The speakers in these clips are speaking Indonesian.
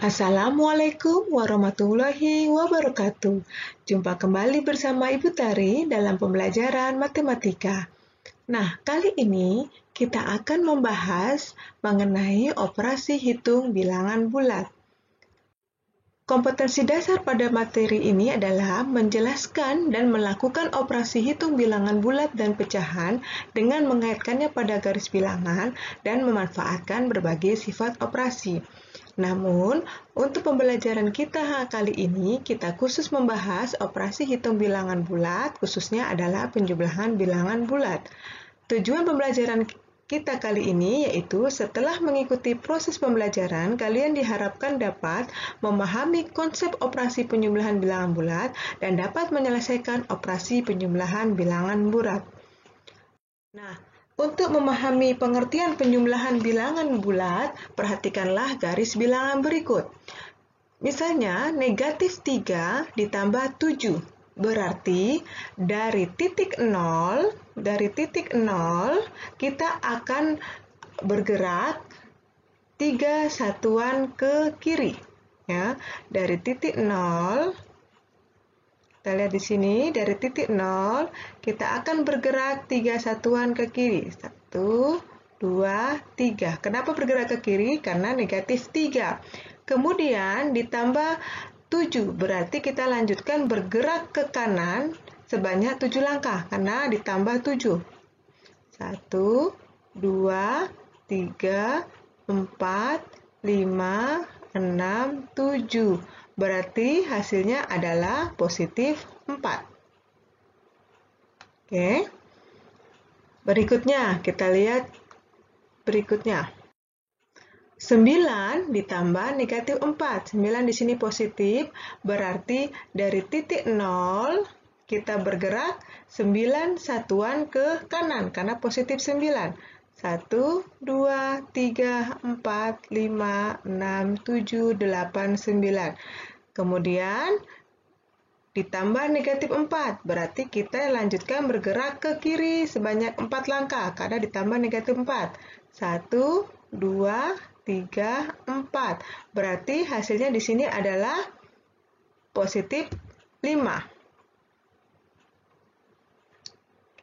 Assalamualaikum warahmatullahi wabarakatuh. Jumpa kembali bersama Ibu Tari dalam pembelajaran matematika. Nah, kali ini kita akan membahas mengenai operasi hitung bilangan bulat. Kompetensi dasar pada materi ini adalah menjelaskan dan melakukan operasi hitung bilangan bulat dan pecahan dengan mengaitkannya pada garis bilangan dan memanfaatkan berbagai sifat operasi. Namun, untuk pembelajaran kita kali ini, kita khusus membahas operasi hitung bilangan bulat, khususnya adalah penjumlahan bilangan bulat. Tujuan pembelajaran kita kali ini yaitu setelah mengikuti proses pembelajaran, kalian diharapkan dapat memahami konsep operasi penjumlahan bilangan bulat dan dapat menyelesaikan operasi penjumlahan bilangan bulat. Nah, untuk memahami pengertian penjumlahan bilangan bulat, perhatikanlah garis bilangan berikut. Misalnya, negatif 3 ditambah 7. Berarti dari titik 0 kita akan bergerak 3 satuan ke kiri. Ya, dari titik 0 kita lihat di sini, dari titik 0 kita akan bergerak 3 satuan ke kiri. 1, 2, 3. Kenapa bergerak ke kiri? Karena negatif 3. Kemudian ditambah 7, berarti kita lanjutkan bergerak ke kanan sebanyak 7 langkah, karena ditambah 7. 1, 2, 3, 4, 5, 6, 7. Berarti hasilnya adalah positif 4. Oke. Berikutnya, kita lihat berikutnya. 9 ditambah negatif 4. 9 di sini positif, berarti dari titik 0 kita bergerak 9 satuan ke kanan, karena positif 9. 1, 2, 3, 4, 5, 6, 7, 8, 9. Kemudian ditambah negatif 4, berarti kita lanjutkan bergerak ke kiri sebanyak 4 langkah, karena ditambah negatif 4. 1, 2, 3, 4. Berarti hasilnya di sini adalah positif 5.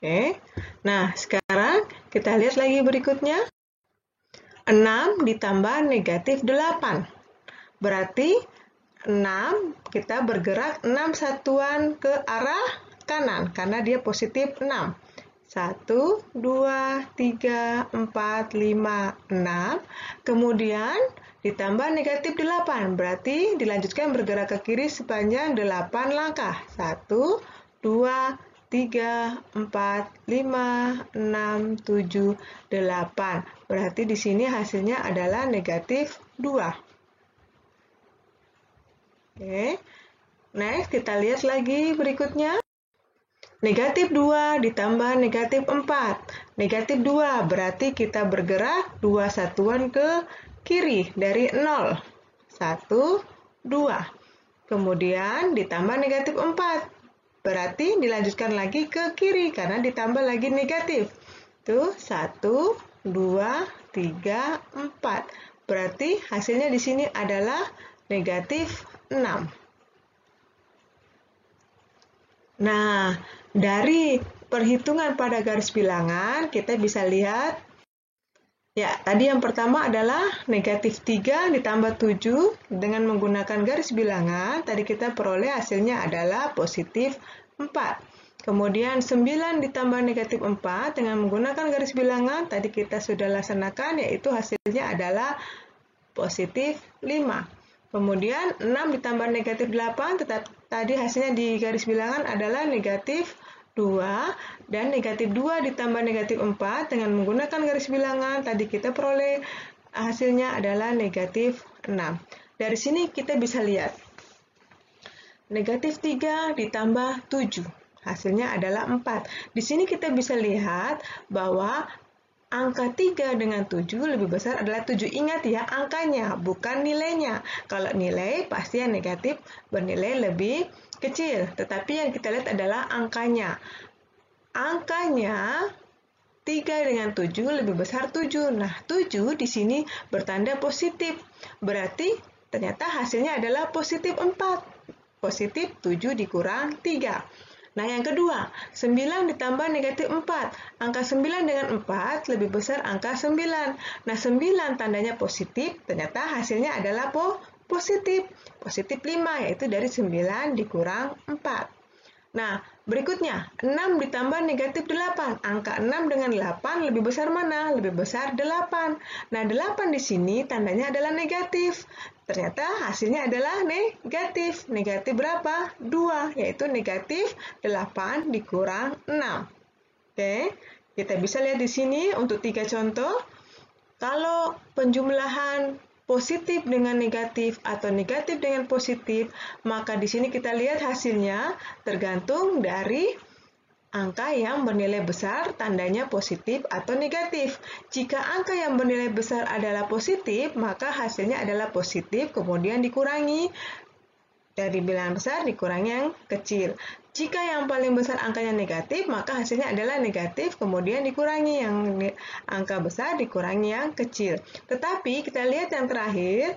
Oke. Nah, sekarang kita lihat lagi berikutnya. 6 ditambah negatif 8. Berarti 6 kita bergerak 6 satuan ke arah kanan karena dia positif 6. 1, 2, 3, 4, 5, 6. Kemudian ditambah negatif 8. Berarti dilanjutkan bergerak ke kiri sepanjang 8 langkah. 1, 2, 3, 4, 5, 6, 7, 8. Berarti di sini hasilnya adalah negatif 2. Oke. Next, kita lihat lagi berikutnya. Negatif 2 ditambah negatif 4. Negatif 2 berarti kita bergerak 2 satuan ke kiri dari 0. 1, 2. Kemudian ditambah negatif 4. Berarti dilanjutkan lagi ke kiri karena ditambah lagi negatif. Tuh, 1, 2, 3, 4. Berarti hasilnya di sini adalah negatif 6. Nah, dari perhitungan pada garis bilangan, kita bisa lihat, ya, tadi yang pertama adalah negatif 3 ditambah 7 dengan menggunakan garis bilangan, tadi kita peroleh hasilnya adalah positif 4. Kemudian 9 ditambah negatif 4 dengan menggunakan garis bilangan, tadi kita sudah laksanakan, yaitu hasilnya adalah positif 5. Kemudian 6 ditambah negatif 8, tadi hasilnya di garis bilangan adalah negatif 2, dan negatif 2 ditambah negatif 4 dengan menggunakan garis bilangan, tadi kita peroleh hasilnya adalah negatif 6. Dari sini kita bisa lihat, negatif 3 ditambah 7, hasilnya adalah 4. Di sini kita bisa lihat bahwa angka 3 dengan 7 lebih besar adalah 7. Ingat ya, angkanya, bukan nilainya. Kalau nilai, pasti yang negatif bernilai lebih kecil. Tetapi yang kita lihat adalah angkanya. Angkanya 3 dengan 7 lebih besar 7. Nah, 7 di sini bertanda positif. Berarti ternyata hasilnya adalah positif 4. Positif 7 dikurang 3. Nah, yang kedua, 9 ditambah negatif 4. Angka 9 dengan 4 lebih besar angka 9. Nah, 9 tandanya positif, ternyata hasilnya adalah positif. Positif 5, yaitu dari 9 dikurang 4. Nah, berikutnya, 6 ditambah negatif 8. Angka 6 dengan 8 lebih besar mana? Lebih besar 8. Nah, 8 di sini tandanya adalah negatif. Ternyata hasilnya adalah negatif. Negatif berapa? 2, yaitu negatif 8 dikurang 6. Oke, kita bisa lihat di sini untuk 3 contoh. Kalau penjumlahan positif dengan negatif atau negatif dengan positif, maka di sini kita lihat hasilnya tergantung dari angka yang bernilai besar, tandanya positif atau negatif. Jika angka yang bernilai besar adalah positif, maka hasilnya adalah positif, kemudian dikurangi dari bilangan besar dikurangi yang kecil. Jika yang paling besar angkanya negatif, maka hasilnya adalah negatif, kemudian dikurangi yang angka besar dikurangi yang kecil. Tetapi kita lihat yang terakhir,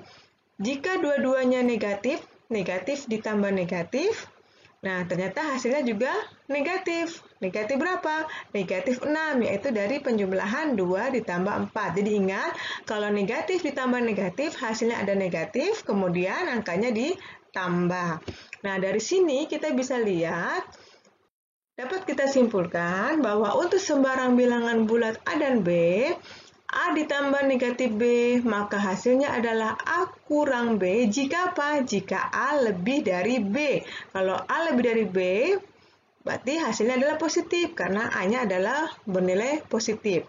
jika dua-duanya negatif, negatif ditambah negatif, nah ternyata hasilnya juga negatif. Negatif berapa? Negatif 6, yaitu dari penjumlahan 2 ditambah 4. Jadi ingat, kalau negatif ditambah negatif, hasilnya ada negatif, kemudian angkanya ditambah. Nah, dari sini kita bisa lihat, dapat kita simpulkan bahwa untuk sembarang bilangan bulat A dan B, A ditambah negatif B, maka hasilnya adalah A kurang B jika apa? Jika A lebih dari B. Kalau A lebih dari B, berarti hasilnya adalah positif, karena A-nya adalah bernilai positif.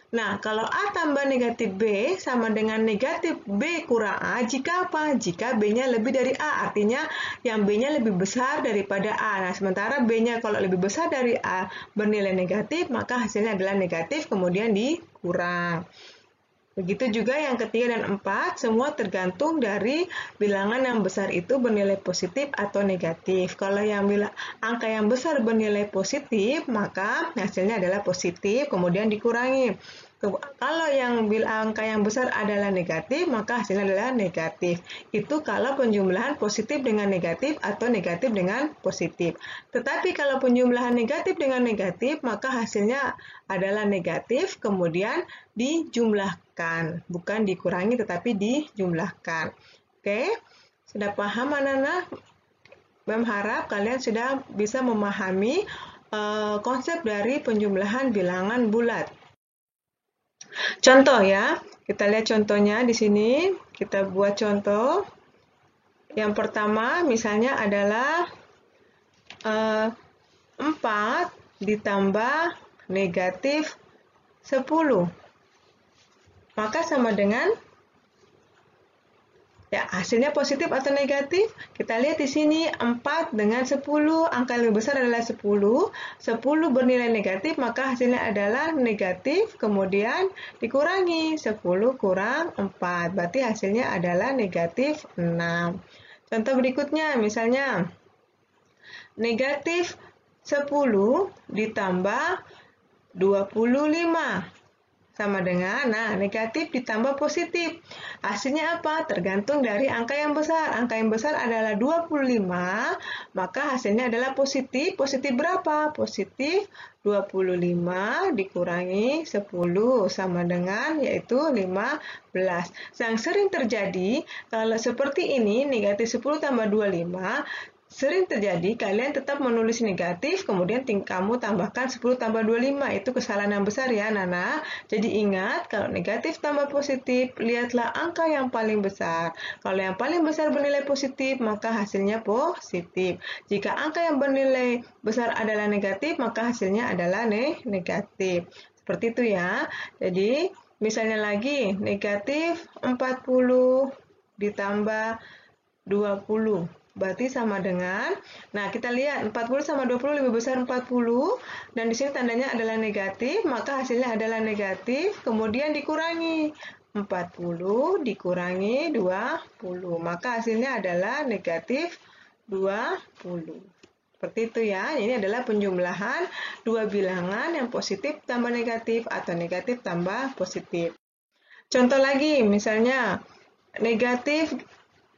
Nah, kalau A tambah negatif B sama dengan negatif B kurang A, jika apa? Jika B-nya lebih dari A, artinya yang B-nya lebih besar daripada A. Nah, sementara B-nya kalau lebih besar dari A bernilai negatif, maka hasilnya adalah negatif, kemudian dikurang. Begitu juga yang ketiga dan 4, semua tergantung dari bilangan yang besar itu bernilai positif atau negatif. Kalau yang angka yang besar bernilai positif, maka hasilnya adalah positif, kemudian dikurangi. Kalau yang angka yang besar adalah negatif, maka hasilnya adalah negatif. Itu kalau penjumlahan positif dengan negatif atau negatif dengan positif. Tetapi kalau penjumlahan negatif dengan negatif, maka hasilnya adalah negatif, kemudian dijumlahkan. Bukan dikurangi, tetapi dijumlahkan. Oke, sudah paham anak-anak? Bem harap kalian sudah bisa memahami konsep dari penjumlahan bilangan bulat. Contoh ya, kita lihat contohnya di sini. Kita buat contoh. Yang pertama misalnya adalah 4 ditambah negatif 10. Maka sama dengan, ya, hasilnya positif atau negatif? Kita lihat di sini 4 dengan 10, angka yang lebih besar adalah 10. 10 bernilai negatif, maka hasilnya adalah negatif, kemudian dikurangi 10 kurang 4. Berarti hasilnya adalah negatif 6. Contoh berikutnya, misalnya negatif 10 ditambah 25. Sama dengan, nah, negatif ditambah positif. Hasilnya apa? Tergantung dari angka yang besar. Angka yang besar adalah 25, maka hasilnya adalah positif. Positif berapa? Positif 25 dikurangi 10, sama dengan, yaitu 15. Yang sering terjadi, kalau seperti ini, negatif 10 tambah 25, sering terjadi kalian tetap menulis negatif, kemudian kamu tambahkan 10 tambah 25. Itu kesalahan yang besar ya, Nana. Jadi ingat, kalau negatif tambah positif, lihatlah angka yang paling besar. Kalau yang paling besar bernilai positif, maka hasilnya positif. Jika angka yang bernilai besar adalah negatif, maka hasilnya adalah negatif. Seperti itu ya. Jadi, misalnya lagi, negatif 40 ditambah 20. Berarti sama dengan, nah kita lihat 40 sama 20 lebih besar 40, dan di sini tandanya adalah negatif, maka hasilnya adalah negatif, kemudian dikurangi 40 dikurangi 20, maka hasilnya adalah negatif 20. Seperti itu ya, ini adalah penjumlahan dua bilangan yang positif tambah negatif atau negatif tambah positif. Contoh lagi, misalnya negatif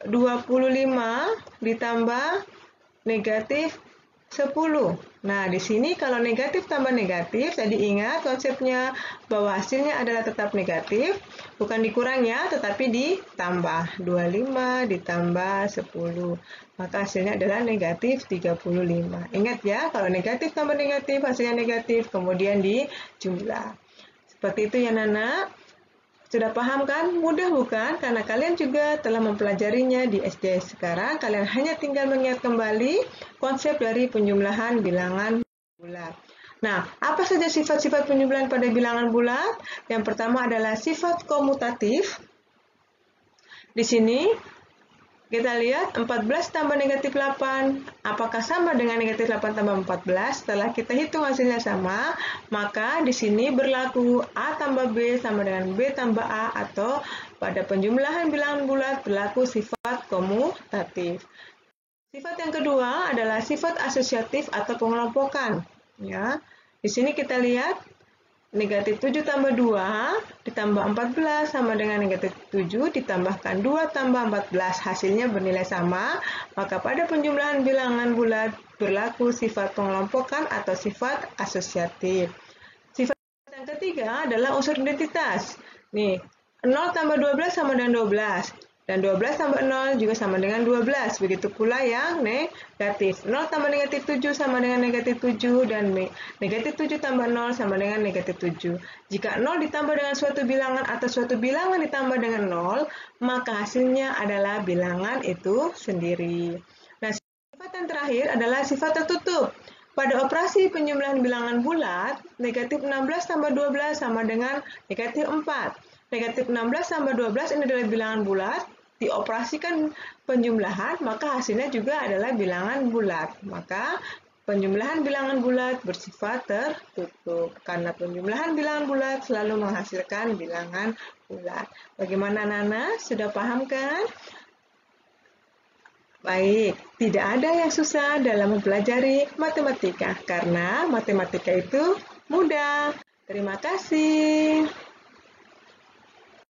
25 ditambah negatif 10. Nah, di sini kalau negatif tambah negatif, tadi ingat konsepnya bahwa hasilnya adalah tetap negatif, bukan dikurang ya, tetapi ditambah. 25 ditambah 10. Maka hasilnya adalah negatif 35. Ingat ya, kalau negatif tambah negatif, hasilnya negatif, kemudian dijumlah. Seperti itu ya, Nana. Sudah paham kan? Mudah bukan? Karena kalian juga telah mempelajarinya di SD. Sekarang kalian hanya tinggal mengingat kembali konsep dari penjumlahan bilangan bulat. Nah, apa saja sifat-sifat penjumlahan pada bilangan bulat? Yang pertama adalah sifat komutatif. Di sini kita lihat 14 tambah negatif 8. Apakah sama dengan negatif 8 tambah 14? Setelah kita hitung hasilnya sama, maka di sini berlaku A tambah B sama dengan B tambah A, atau pada penjumlahan bilangan bulat berlaku sifat komutatif. Sifat yang kedua adalah sifat asosiatif atau pengelompokan. Ya, di sini kita lihat negatif 7 tambah 2 ditambah 14 sama dengan negatif 7 ditambahkan 2 tambah 14. Hasilnya bernilai sama, maka pada penjumlahan bilangan bulat berlaku sifat pengelompokan atau sifat asosiatif. Sifat yang ketiga adalah unsur identitas. Nih, 0 tambah 12 sama dengan 12. Dan 12 tambah 0 juga sama dengan 12. Begitu pula yang negatif. 0 tambah negatif 7 sama dengan negatif 7. Dan negatif 7 tambah 0 sama dengan negatif 7. Jika 0 ditambah dengan suatu bilangan atau suatu bilangan ditambah dengan 0, maka hasilnya adalah bilangan itu sendiri. Nah, sifat yang terakhir adalah sifat tertutup. Pada operasi penjumlahan bilangan bulat, negatif 16 tambah 12 sama dengan negatif 4. Negatif 16 tambah 12 ini adalah bilangan bulat. Dioperasikan penjumlahan, maka hasilnya juga adalah bilangan bulat. Maka penjumlahan bilangan bulat bersifat tertutup. Karena penjumlahan bilangan bulat selalu menghasilkan bilangan bulat. Bagaimana Nana? Sudah paham kan? Baik, tidak ada yang susah dalam mempelajari matematika. Karena matematika itu mudah. Terima kasih.